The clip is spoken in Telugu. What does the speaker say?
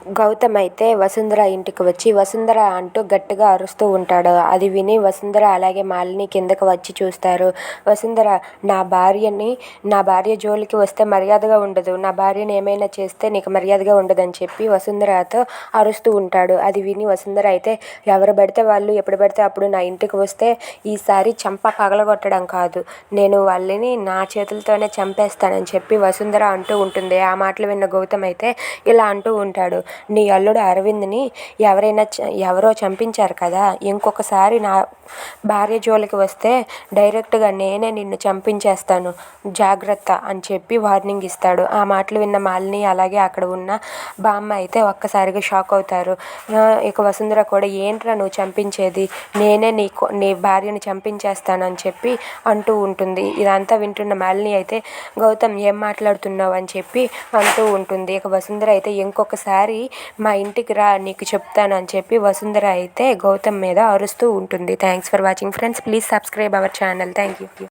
గౌతమ్ అయితే వసుంధర ఇంటికి వచ్చి వసుంధర అంటూ గట్టిగా అరుస్తూ ఉంటాడు. అది విని వసుంధర అలాగే మాలిని కిందకు వచ్చి చూస్తారు. వసుంధర నా భార్య జోలికి వస్తే మర్యాదగా ఉండదు, నా భార్యని ఏమైనా చేస్తే నీకు మర్యాదగా ఉండదని చెప్పి వసుంధరతో అరుస్తూ ఉంటాడు. అది విని వసుంధర అయితే ఎవరు పడితే వాళ్ళు ఎప్పుడు పడితే అప్పుడు నా ఇంటికి వస్తే ఈసారి చంప పగలగొట్టడం కాదు, నేను వాళ్ళని నా చేతులతోనే చంపేస్తానని చెప్పి వసుంధర అంటూ ఉంటుంది. ఆ మాటలు విన్న గౌతమ్ అయితే ఇలా అంటూ ఉంటాడు, నీ అల్లుడు అరవింద్ని ఎవరో చంపించారు కదా, ఇంకొకసారి నా భార్య జోలికి వస్తే డైరెక్ట్గా నేనే నిన్ను చంపించేస్తాను, జాగ్రత్త అని చెప్పి వార్నింగ్ ఇస్తాడు. ఆ మాటలు విన్న మాలిని అలాగే అక్కడ ఉన్న బామ్మ అయితే ఒక్కసారిగా షాక్ అవుతారు. ఇక వసుంధర కూడా ఏంట్రా నువ్వు చంపించేది, నేనే నీ భార్యని చంపించేస్తాను అని చెప్పి అంటూ ఉంటుంది. ఇదంతా వింటున్న మాలిని అయితే గౌతమ్ ఏం మాట్లాడుతున్నావు అని చెప్పి అంటూ ఉంటుంది. ఇక వసుంధర అయితే ఇంకొకసారి మా ఇంటికి రా నీకు చెప్తాను అని చెప్పి వసుంధర అయితే గౌతమ్ మీద అరుస్తూ ఉంటుంది. Thanks for watching friends, please subscribe our channel. Thank you.